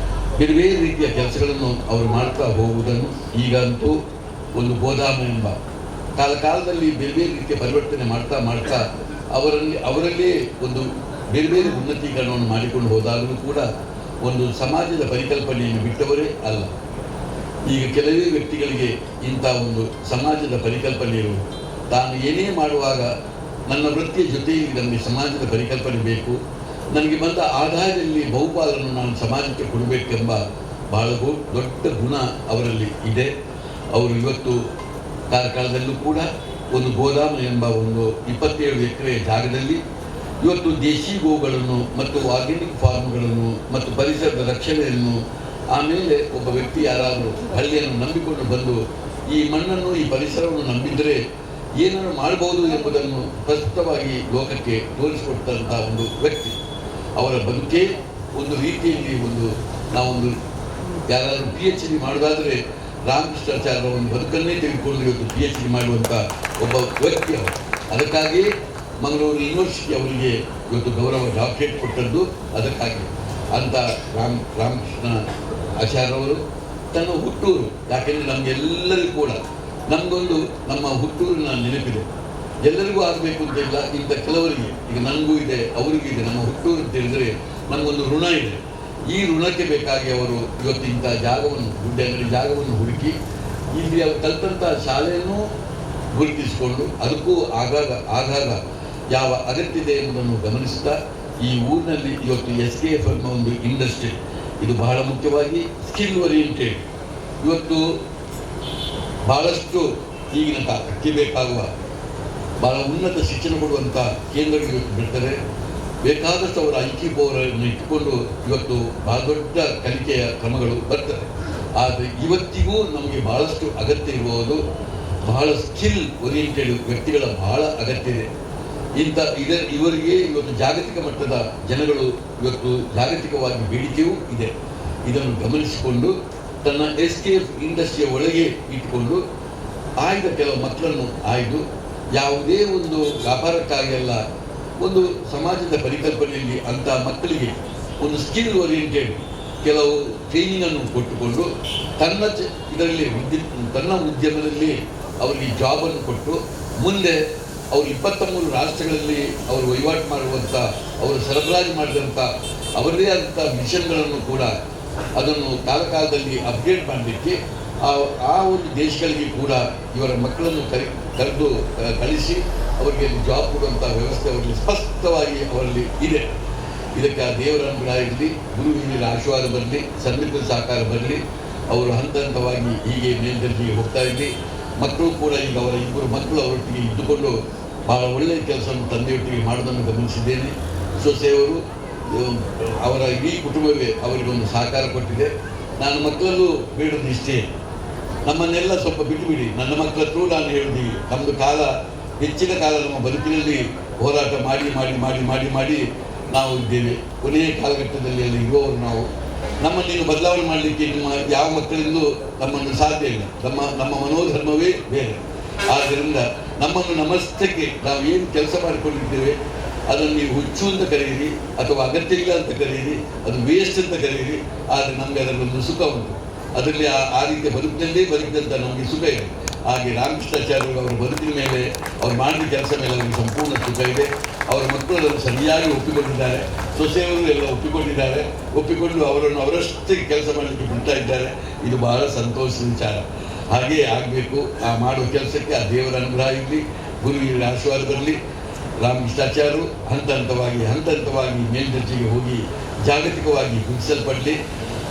ಬೇರೆ ಬೇರೆ ರೀತಿಯ ಕೆಲಸಗಳನ್ನು ಅವರು ಮಾಡ್ತಾ ಹೋಗುವುದನ್ನು ಈಗಂತೂ ಒಂದು ಗೋದಾಮ ಎಂಬ ಕಾಲದಲ್ಲಿ ಬೇರೆ ಬೇರೆ ರೀತಿಯ ಪರಿವರ್ತನೆ ಮಾಡ್ತಾ ಅವರಲ್ಲೇ ಒಂದು ಬೇರೆ ಬೇರೆ ಉನ್ನತೀಕರಣವನ್ನು ಮಾಡಿಕೊಂಡು ಹೋದಾಗಲೂ ಕೂಡ ಒಂದು ಸಮಾಜದ ಪರಿಕಲ್ಪನೆಯನ್ನು ಬಿಟ್ಟವರೇ ಅಲ್ಲ. ಈಗ ಕೆಲವೇ ವ್ಯಕ್ತಿಗಳಿಗೆ ಇಂಥ ಒಂದು ಸಮಾಜದ ಪರಿಕಲ್ಪನೆ ಇರುವುದು. ತಾನು ಏನೇ ಮಾಡುವಾಗ ನನ್ನ ವೃತ್ತಿಯ ಜೊತೆಯಲ್ಲಿ ನನಗೆ ಸಮಾಜದ ಪರಿಕಲ್ಪನೆ ಬೇಕು, ನನಗೆ ಬಂದ ಆದಾಯದಲ್ಲಿ ಬಹುಪಾಲನ್ನು ನಾನು ಸಮಾಜಕ್ಕೆ ಕೊಡಬೇಕೆಂಬ ಬಹಳ ದೊಡ್ಡ ಗುಣ ಅವರಲ್ಲಿ ಇದೆ. ಅವರು ಇವತ್ತು ಕಾರ್ಕಳದಲ್ಲೂ ಕೂಡ ಒಂದು ಗೋದಾಮ ಎಂಬ ಒಂದು 27 ಎಕರೆ ಜಾಗದಲ್ಲಿ ಇವತ್ತು ದೇಶಿ ಗೋಗಳನ್ನು ಮತ್ತು ಆರ್ಗ್ಯಾನಿಕ್ ಫಾರ್ಮ್ಗಳನ್ನು ಮತ್ತು ಪರಿಸರದ ರಕ್ಷಣೆಯನ್ನು, ಆಮೇಲೆ ಒಬ್ಬ ವ್ಯಕ್ತಿ ಯಾರಾದರೂ ಹಳ್ಳಿಯನ್ನು ನಂಬಿಕೊಂಡು ಬಂದು ಈ ಮಣ್ಣನ್ನು ಈ ಪರಿಸರವನ್ನು ನಂಬಿದರೆ ಏನನ್ನು ಮಾಡಬಹುದು ಎಂಬುದನ್ನು ಸ್ಪಷ್ಟವಾಗಿ ಲೋಕಕ್ಕೆ ತೋರಿಸಿಕೊಟ್ಟಂಥ ಒಂದು ವ್ಯಕ್ತಿ. ಅವರ ಬದುಕೇ ಒಂದು ರೀತಿಯಲ್ಲಿ ನಾವೊಂದು ಯಾರಾದರೂ PhD ಮಾಡೋದಾದರೆ ರಾಮಕೃಷ್ಣಾಚಾರ್ಯರ ಒಂದು ಬದುಕನ್ನೇ ತೆಗೆದುಕೊಂಡು ಇವತ್ತು PhD ಮಾಡುವಂಥ ಒಬ್ಬ ವ್ಯಕ್ತಿ ಅವರು. ಅದಕ್ಕಾಗಿ ಮಂಗಳೂರು ಯೂನಿವರ್ಸಿಟಿ ಅವರಿಗೆ ಇವತ್ತು ಗೌರವ ಡಾಕ್ಟರೇಟ್ ಕೊಟ್ಟದ್ದು ಅದಕ್ಕಾಗಿ. ಅಂತ ರಾಮಕೃಷ್ಣ ಆಚಾರ್ಯವರು ತನ್ನ ಹುಟ್ಟೂರು, ಯಾಕೆಂದರೆ ನಮಗೆಲ್ಲರಿಗೂ ಕೂಡ ನಮಗೊಂದು ನಮ್ಮ ಹುಟ್ಟೂರಿನ ನೆನಪಿದೆ. ಎಲ್ಲರಿಗೂ ಆಗಬೇಕು ಅಂತ ಇಲ್ಲ, ಇಂಥ ಕೆಲವರಿಗೆ, ಈಗ ನನಗೂ ಇದೆ, ಅವರಿಗೂ ಇದೆ. ನಮ್ಮ ಹುಟ್ಟೂರು ಅಂತ ಹೇಳಿದರೆ ನಮಗೊಂದು ಋಣ ಇದೆ. ಈ ಋಣಕ್ಕೆ ಬೇಕಾಗಿ ಅವರು ಇವತ್ತು ಇಂಥ ಜಾಗವನ್ನು, ಗುಡ್ಡೆ ಅಂಗಡಿ ಜಾಗವನ್ನು ಹುಡುಕಿ ಇಲ್ಲಿ ಅವರು ಕಲಿತಂಥ ಶಾಲೆಯನ್ನು ಗುರುತಿಸಿಕೊಂಡು ಅದಕ್ಕೂ ಆಗಾಗ ಯಾವ ಅಗತ್ಯ ಇದೆ ಎಂಬುದನ್ನು ಗಮನಿಸ್ತಾ ಈ ಊರಿನಲ್ಲಿ ಇವತ್ತು SKF ಎಂಬ ಒಂದು ಇಂಡಸ್ಟ್ರಿ, ಇದು ಬಹಳ ಮುಖ್ಯವಾಗಿ ಸ್ಕಿಲ್ ಓರಿಯೆಂಟೆಡ್. ಇವತ್ತು ಬಹಳಷ್ಟು ಈಗಿನ ಕಾಲಕ್ಕೆ ಬೇಕಾಗುವ ಬಹಳ ಉನ್ನತ ಶಿಕ್ಷಣ ಕೊಡುವಂಥ ಕೇಂದ್ರಗಳು ಇವತ್ತು ಬಿಡ್ತಾರೆ. ಬೇಕಾದಷ್ಟು ಅವರ IQ ಪವರನ್ನು ಇಟ್ಟುಕೊಂಡು ಇವತ್ತು ಬಹಳ ದೊಡ್ಡ ಕಲಿಕೆಯ ಕ್ರಮಗಳು ಬರ್ತದೆ. ಆದರೆ ಇವತ್ತಿಗೂ ನಮಗೆ ಬಹಳಷ್ಟು ಅಗತ್ಯ ಇರುವುದು, ಬಹಳ ಸ್ಕಿಲ್ ಓರಿಯೆಂಟೆಡ್ ವ್ಯಕ್ತಿಗಳ ಬಹಳ ಅಗತ್ಯ ಇದೆ. ಇವರಿಗೆ ಇವತ್ತು ಜಾಗತಿಕ ಮಟ್ಟದ ಜನಗಳು ಇವತ್ತು ಜಾಗತಿಕವಾಗಿ ಬೇಡಿಕೆಯೂ ಇದೆ. ಇದನ್ನು ಗಮನಿಸಿಕೊಂಡು ತನ್ನ SKF ಇಂಡಸ್ಟ್ರಿಯ ಒಳಗೆ ಇಟ್ಟುಕೊಂಡು ಆಯ್ದ ಕೆಲವು ಮಕ್ಕಳನ್ನು ಆಯ್ದು ಯಾವುದೇ ಒಂದು ವ್ಯಾಪಾರಕ್ಕಾಗಿ ಅಲ್ಲ, ಒಂದು ಸಮಾಜದ ಪರಿಕಲ್ಪನೆಯಲ್ಲಿ ಅಂಥ ಮಕ್ಕಳಿಗೆ ಒಂದು ಸ್ಕಿಲ್ ಓರಿಯೆಂಟೆಡ್ ಕೆಲವು ಟ್ರೈನಿಂಗನ್ನು ಕೊಟ್ಟುಕೊಂಡು ತನ್ನ ಉದ್ಯಮದಲ್ಲಿ ಅವರಿಗೆ ಜಾಬನ್ನು ಕೊಟ್ಟು ಮುಂದೆ ಅವರು 23 ರಾಷ್ಟ್ರಗಳಲ್ಲಿ ಅವರು ವಹಿವಾಟು ಮಾಡುವಂಥ, ಅವರು ಸರಬರಾಜು ಮಾಡಿದಂಥ ಅವರದೇ ಆದಂಥ ಮಿಷನ್ಗಳನ್ನು ಕೂಡ ಅದನ್ನು ಕಾಲಕಾಲದಲ್ಲಿ ಅಪ್ಡೇಟ್ ಮಾಡಲಿಕ್ಕೆ ಆ ಒಂದು ದೇಶಗಳಿಗೆ ಕೂಡ ಇವರ ಮಕ್ಕಳನ್ನು ಕಳಿಸಿ ಅವರಿಗೆ ಜಾಬ್ ಕೊಡುವಂಥ ವ್ಯವಸ್ಥೆ ಅವರಲ್ಲಿ ಸ್ಪಷ್ಟವಾಗಿ ಅವರಲ್ಲಿ ಇದೆ. ಇದಕ್ಕೆ ಆ ದೇವರ ಅನುಗ್ರಹ ಇರಲಿ, ಗುರು ಹಿರಿಯರ ಆಶೀರ್ವಾದ ಬರಲಿ, ಸನ್ನಿಹಿತ ಸಹಕಾರ ಬರಲಿ. ಅವರು ಹಂತ ಹಂತವಾಗಿ ಹೀಗೆ ಮೇಲ್ದರ್ಜೆಗೆ ಹೋಗ್ತಾ ಇರಲಿ. ಮಕ್ಕಳು ಕೂಡ ಈಗ ಅವರ 2 ಮಕ್ಕಳು ಅವರೊಟ್ಟಿಗೆ ಇದ್ದುಕೊಂಡು ಬಹಳ ಒಳ್ಳೆಯ ಕೆಲಸವನ್ನು ತಂದೆಯೊಟ್ಟಿಗೆ ಮಾಡೋದನ್ನು ಗಮನಿಸಿದ್ದೇನೆ. ಸೊಸೆಯವರು, ಅವರ ಇಡೀ ಕುಟುಂಬವೇ ಅವರಿಗೊಂದು ಸಹಕಾರ ಕೊಟ್ಟಿದೆ. ನಾನು ಮಕ್ಕಳಲ್ಲೂ ಬೇಡೋದು ಇಷ್ಟೇ, ನಮ್ಮನ್ನೆಲ್ಲ ಸ್ವಲ್ಪ ಬಿಟ್ಟುಬಿಡಿ. ನನ್ನ ಮಕ್ಕಳ ಹತ್ರ ನಾನು ಹೇಳಿದ್ದೀವಿ, ನಮ್ಮದು ಹೆಚ್ಚಿನ ಕಾಲ ನಮ್ಮ ಬದುಕಿನಲ್ಲಿ ಹೋರಾಟ ಮಾಡಿ ನಾವು ಇದ್ದೇವೆ. ಕೊನೆಯ ಕಾಲಘಟ್ಟದಲ್ಲಿ ಅಲ್ಲಿ ಇರುವವರು ನಾವು. ನಮ್ಮನ್ನು ಬದಲಾವಣೆ ಮಾಡಲಿಕ್ಕೆ ನಿಮ್ಮ ಯಾವ ಮಕ್ಕಳಿಂದಲೂ ನಮ್ಮನ್ನು ಸಾಧ್ಯ ಇಲ್ಲ. ನಮ್ಮ ಮನೋಧರ್ಮವೇ ಬೇರೆ. ಆದ್ದರಿಂದ ನಮ್ಮನ್ನು ನಮಸ್ತಕ್ಕೆ ನಾವು ಏನು ಕೆಲಸ ಮಾಡಿಕೊಂಡಿದ್ದೇವೆ ಅದನ್ನು ನೀವು ಹುಚ್ಚು ಅಂತ ಕರೆಯಿರಿ, ಅಥವಾ ಅಗತ್ಯ ಇಲ್ಲ ಅಂತ ಕರೆಯಿರಿ, ಅದು ವೇಸ್ಟ್ ಅಂತ ಕರೆಯಿರಿ. ಆದರೆ ನಮಗೆ ಅದರಲ್ಲೊಂದು ಸುಖ ಉಂಟು. ಅದರಲ್ಲಿ ಆ ರೀತಿಯ ಬದುಕಿನಲ್ಲೇ ಬದುಕಿದಂಥ ನಮಗೆ ಸುಖ ಇದೆ. ಹಾಗೆ ರಾಮಕೃಷ್ಣಾಚಾರ್ಯರು ಅವರ ಬದುಕಿನ ಮೇಲೆ ಅವ್ರು ಮಾಡಿದ ಕೆಲಸ ಮೇಲೆ ಅವರಿಗೆ ಸಂಪೂರ್ಣ ಸುಖ ಇದೆ. ಅವರ ಮಕ್ಕಳು ಅದನ್ನು ಸರಿಯಾಗಿ ಒಪ್ಪಿಕೊಂಡಿದ್ದಾರೆ, ಸೊಸೆಯವರು ಎಲ್ಲ ಒಪ್ಪಿಕೊಂಡು ಅವರನ್ನು ಅವರಷ್ಟೇ ಕೆಲಸ ಮಾಡಲಿಕ್ಕೆ ಬಿಡ್ತಾ ಇದ್ದಾರೆ. ಇದು ಬಹಳ ಸಂತೋಷದ ವಿಚಾರ. ಹಾಗೇ ಆಗಬೇಕು. ಆ ಮಾಡುವ ಕೆಲಸಕ್ಕೆ ಆ ದೇವರ ಅನುಗ್ರಹ ಇರಲಿ, ಗುರುವಿನ ಆಶೀರ್ವಾದ ಬರಲಿ. ರಾಮಕೃಷ್ಣಾಚಾರ್ಯರು ಹಂತ ಹಂತವಾಗಿ ಮೇಲ್ದರ್ಜೆಗೆ ಹೋಗಿ ಜಾಗತಿಕವಾಗಿ ಗುರುತಿಸಲ್ಪಡಲಿ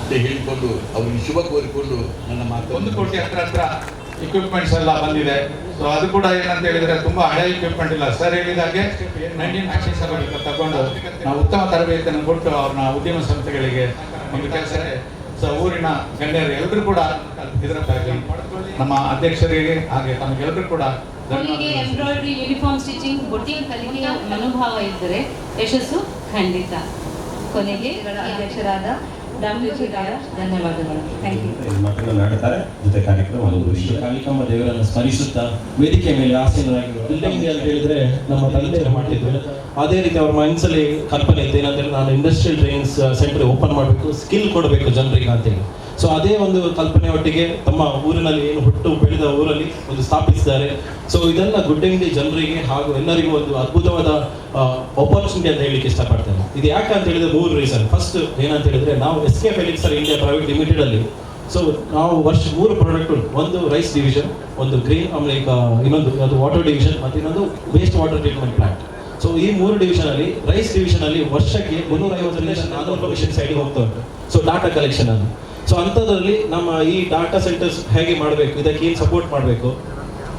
ಅಂತ ಹೇಳಿಕೊಂಡು ಅವರಿಗೆ ಶುಭ ಕೋರಿಕೊಂಡು ನನ್ನ ಮಾತು 1 ಕೋಟಿ ಹತ್ರ ಇಕ್ವಿಪ್ಮೆಂಟ್ಸ್ ಎಲ್ಲ ಬಂದಿದೆ. ಸೊ ಅದು ಕೂಡ ಏನಂತ ಹೇಳಿದ್ರೆ ತುಂಬಾ ಹಳೆ ಇಕ್ವಿಪ್ಮೆಂಟ್ ಇಲ್ಲ. ಸರ್ ಹೇಳಿದಾಗೆ 1997 ತಗೊಂಡು ನಾವು ಉತ್ತಮ ತರಬೇತಿಯನ್ನು ಕೊಟ್ಟು ಅವ್ರನ್ನ ಉದ್ಯಮ ಸಂಸ್ಥೆಗಳಿಗೆ ಒಂದು ಕೆಲಸ. ಸೊ ಊರಿನ ಗಣ್ಯರು ಎಲ್ಲರೂ ಕೂಡ ಇದರ ನಮ್ಮ ಅಧ್ಯಕ್ಷರಿಗೆ ಹಾಗೆ ತಮಗೆಲ್ಲರೂ ಕೂಡ ಎಂಬ್ರಾಯ್ಡರಿ, ಯೂನಿಫಾರ್ಮ್ ಸ್ಟಿಚಿಂಗ್, ಬೊಟಿಕ್ ಕಲಿಕೆಯ ಮನೋಭಾವ ಇದ್ದರೆ ಯಶಸ್ಸು ಖಂಡಿತ. ಕೊನೆಗೆ ಅಧ್ಯಕ್ಷರಾದ ಧನ್ಯವಾದಗಳು. Thank you. ಮಾತನಾಡುತ್ತಾರೆ ಜೊತೆ ಕಾರ್ಯಕ್ರಮ ಕಾಳಿಕಮ್ಮ ದೇವರನ್ನು ಸ್ಮರಿಸುತ್ತಾ ವೇದಿಕೆ ಮೇಲೆ ಆಸೀನರಾಗಿರುವ ಬಿಲ್ಡಿಂಗ್ ಅಂತ ಹೇಳಿದ್ರೆ ನಮ್ಮ ತಂದೆಯರು ಮಾಡ್ತಿದ್ರು. ಅದೇ ರೀತಿ ಅವ್ರ ಮನಸ್ಸಲ್ಲಿ ಕಲ್ಪನೆ ಇತ್ತು, ಏನಂದ್ರೆ ನಾನು ಇಂಡಸ್ಟ್ರಿಯಲ್ ಟ್ರೈನಿಂಗ್ ಸೆಂಟರ್ ಓಪನ್ ಮಾಡಬೇಕು, ಸ್ಕಿಲ್ ಕೊಡಬೇಕು ಜನರಿಗೆ ಅಂತೇಳಿ. ಸೊ ಅದೇ ಒಂದು ಕಲ್ಪನೆ ಒಟ್ಟಿಗೆ ತಮ್ಮ ಊರಿನಲ್ಲಿ ಏನು ಹುಟ್ಟು ಬೆಳೆದ ಊರಲ್ಲಿ ಒಂದು ಸ್ಥಾಪಿಸಿದ್ದಾರೆ. ಸೊ ಇದೆಲ್ಲ ಗುಡ್ಡೆಂಗಿ ಜನರಿಗೆ ಹಾಗೂ ಎಲ್ಲರಿಗೂ ಒಂದು ಅದ್ಭುತವಾದ ಆಪರ್ಚುನಿಟಿ ಅಂತ ಹೇಳಿಕ್ಕೆ ಇಷ್ಟಪಡ್ತೇನೆ. ಇದು ಯಾಕೆ ಅಂತ ಹೇಳಿದ್ರೆ 3 ರೀಸನ್. ಫಸ್ಟ್ ಏನಂತ ಹೇಳಿದ್ರೆ ನಾವು SK ಫೆಲಿಕ್ಸರ್ ಇಂಡಿಯಾ ಪ್ರೈವೇಟ್ ಲಿಮಿಟೆಡ್ ಅಲ್ಲಿ ಸೊ ನಾವು ವರ್ಷ 3 ಪ್ರಾಡಕ್ಟ್ ಉಂಟು. ಒಂದು ರೈಸ್ ಡಿವಿಷನ್, ಒಂದು ಗ್ರೀನ್ ಇನ್ನೊಂದು ಅದು ವಾಟರ್ ಡಿವಿಷನ್, ಮತ್ತು ಇನ್ನೊಂದು waste water treatment plant. So ಈ 3 ಡಿವಿಷನ್ ಅಲ್ಲಿ ರೈಸ್ ಡಿವಿಷನ್ ಅಲ್ಲಿ ವರ್ಷಕ್ಕೆ 350 400 ಮಿಷನ್ ಸೈಡ್ಗೆ ಹೋಗ್ತಾ ಉಂಟು. ಸೊ ಡಾಟಾ ಕಲೆಕ್ಷನ್ ಅಲ್ಲಿ. ಸೊ ಅಂಥದ್ರಲ್ಲಿ ನಮ್ಮ ಈ ಡಾಟಾ ಸೆಂಟರ್ಸ್ ಹೇಗೆ ಮಾಡಬೇಕು, ಇದಕ್ಕೆ ಏನು ಸಪೋರ್ಟ್ ಮಾಡಬೇಕು,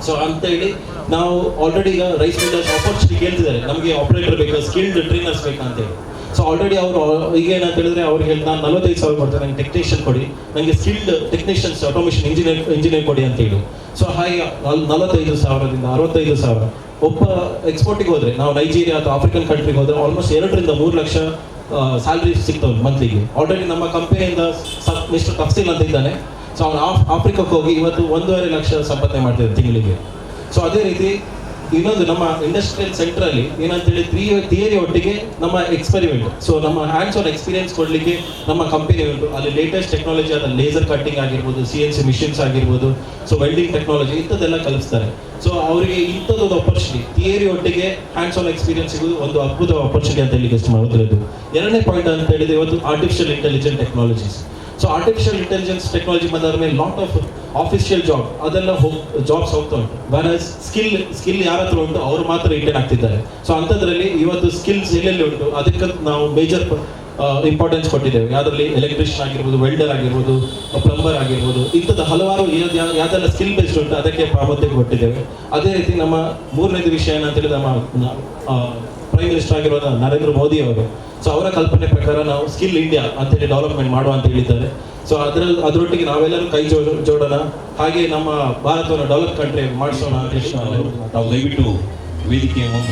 ಸೊ ಅಂತ ಹೇಳಿ ನಾವು ಆಲ್ರೆಡಿ ಈಗ ರೈಸ್ ಮಿಲ್ಲರ್ಸ್ ಆಪರ್ಚುನಿಟಿ ಕೇಳ್ತಿದ್ದಾರೆ, ನಮಗೆ ಆಪರೇಟರ್ ಬೇಕು, ಸ್ಕಿಲ್ಡ್ ಟ್ರೈನರ್ಸ್ ಬೇಕಂತೇಳಿ. ಸೊ ಆಲ್ರೆಡಿ ಅವರು ಈಗ ಏನಂತ ಹೇಳಿದ್ರೆ ಅವ್ರಿಗೆ ನಾನು 45,000 ಕೊಡ್ತೇನೆ, ನನಗೆ ಟೆಕ್ನಿಷಿಯನ್ ಕೊಡಿ, ನನಗೆ ಸ್ಕಿಲ್ಡ್ ಟೆಕ್ನಿಷಿಯನ್ಸ್ ಆಟೋಮೇಷನ್ ಇಂಜಿನಿಯರ್ ಕೊಡಿ ಅಂತ ಹೇಳಿ. ಸೊ ಹಾಗೆ 45,000ದಿಂದ 65,000 ಒಬ್ಬ ಎಕ್ಸ್ಪೋರ್ಟಿಗೆ ಹೋದ್ರೆ, ನಾವು ನೈಜೀರಿಯಾ ಅಥವಾ ಆಫ್ರಿಕನ್ ಕಂಟ್ರಿಗೆ ಹೋದ್ರೆ ಆಲ್ಮೋಸ್ಟ್ 2 ರಿಂದ 3 ಲಕ್ಷ ಸ್ಯಾಲ್ರಿ ಸಿಗ್ತವೆ ಮಂತ್ಲಿಗೆ. ಆಲ್ರೆಡಿ ನಮ್ಮ ಕಂಪನಿಯಿಂದ ಮಿಸ್ಟರ್ ತಫ್ಸೀಲ್ ಅಂತ ಇದ್ದಾನೆ. ಸೊ ಅವನು ಆಫ್ರಿಕಕ್ಕೆ ಹೋಗಿ ಇವತ್ತು 1.5 ಲಕ್ಷ ಸಂಪಾದನೆ ಮಾಡ್ತಿದ್ದಾರೆ ತಿಂಗಳಿಗೆ. ಸೊ ಅದೇ ರೀತಿ ಇನ್ನೊಂದು ನಮ್ಮ ಇಂಡಸ್ಟ್ರಿಯಲ್ ಸೆಂಟರ್ ಅಲ್ಲಿ ಏನಂತೇಳಿ ಥಿಯರಿ ಒಟ್ಟಿಗೆ ನಮ್ಮ ಎಕ್ಸ್ಪೆರಿಮೆಂಟ್, ಸೊ ನಮ್ಮ ಹ್ಯಾಂಡ್ಸ್ ಆನ್ ಎಕ್ಸ್ಪೀರಿಯನ್ಸ್ ಕೊಡಲಿಕ್ಕೆ ನಮ್ಮ ಕಂಪನಿ ಉಂಟು. ಅಲ್ಲಿ ಲೇಟೆಸ್ಟ್ ಟೆಕ್ನಾಲಜಿ ಆದ ಲೇಸರ್ ಕಟ್ಟಿಂಗ್ ಆಗಿರ್ಬೋದು, CNC ಮಿಷಿನ್ಸ್ ಆಗಿರ್ಬೋದು, ಸೊ ವೆಲ್ಡಿಂಗ್ ಟೆಕ್ನಾಲಜಿ ಇಂಥದ್ದೆಲ್ಲ ಕಲಿಸ್ತಾರೆ. ಸೊ ಅವರಿಗೆ ಇಂಥದ್ದೊಂದು ಆಪರ್ಚುನಿಟಿ, ಥಿಯರಿ ಒಟ್ಟಿಗೆ ಹ್ಯಾಂಡ್ಸ್ ಆನ್ ಎಕ್ಸ್ಪೀರಿಯನ್ಸ್ ಸಿಗೋದು ಒಂದು ಅದ್ಭುತ ಆಪರ್ಚುನಿಟಿ ಅಂತ ಹೇಳಿ ಎಷ್ಟು ಮಾಡೋದು. 2ನೇ ಪಾಯಿಂಟ್ ಅಂತ ಹೇಳಿದ್ರೆ ಇವತ್ತು artificial intelligent technologies. So artificial intelligence technology ಬಂದಾದ ಮೇಲೆ ಲಾಟ್ ಆಫ್ ಆಫಿಷಿಯಲ್ ಜಾಬ್ ಅದೆಲ್ಲ ಜಾಬ್ಸ್ ಹೋಗ್ತಾ ಉಂಟು. ವೆರಸ್ ಸ್ಕಿಲ್ ಯಾರ ಹತ್ರ ಉಂಟು ಅವರು ಮಾತ್ರ ರಿಟರ್ನ್ ಆಗ್ತಿದ್ದಾರೆ. ಸೊ ಅಂಥದ್ರಲ್ಲಿ ಇವತ್ತು ಸ್ಕಿಲ್ಸ್ ಎಲ್ಲೆಲ್ಲಿ ಉಂಟು ಅದಕ್ಕೆ ನಾವು ಮೇಜರ್ ಇಂಪಾರ್ಟೆನ್ಸ್ ಕೊಟ್ಟಿದ್ದೇವೆ. ಯಾವುದರಲ್ಲಿ ಎಲೆಕ್ಟ್ರಿಷಿಯನ್ ಆಗಿರ್ಬೋದು, ವೆಲ್ಡರ್ ಆಗಿರ್ಬೋದು, ಪ್ಲಂಬರ್ ಆಗಿರ್ಬೋದು, ಇಂಥದ್ದು ಹಲವಾರು ಯಾವ್ದೆಲ್ಲ ಸ್ಕಿಲ್ ಬೇಸ್ಡ್ ಉಂಟು ಅದಕ್ಕೆ ಪ್ರಾಮುಖ್ಯತೆ ಕೊಟ್ಟಿದ್ದೇವೆ. ಅದೇ ರೀತಿ ನಮ್ಮ 3ನೇದು ವಿಷಯ ಏನಂತ ಹೇಳಿದ್ರೆ ನಮ್ಮ ಪ್ರೈಮ್ ಮಿನಿಸ್ಟರ್ ಆಗಿರೋ ನರೇಂದ್ರ ಮೋದಿ ಅವರು, ಸೊ ಅವರ ಕಲ್ಪನೆ ಪ್ರಕಾರ ನಾವು ಸ್ಕಿಲ್ ಇಂಡಿಯಾ ಅಂತೇಳಿ ಡೆವಲಪ್ಮೆಂಟ್ ಮಾಡುವ ಅಂತ ಹೇಳಿದ್ದಾರೆ. ಸೊ ಅದರೊಟ್ಟಿಗೆ ನಾವೆಲ್ಲರೂ ಕೈ ಜೋಡೋಣ, ಹಾಗೆ ನಮ್ಮ ಭಾರತವನ್ನು ಡೆವಲಪ್ ಕಂಟ್ರಿ ಮಾಡಿಸೋಣ ಅಂತ ಹೇಳಿ ತಾವು ದಯವಿಟ್ಟು ವೇದಿಕೆಯ ಒಂದು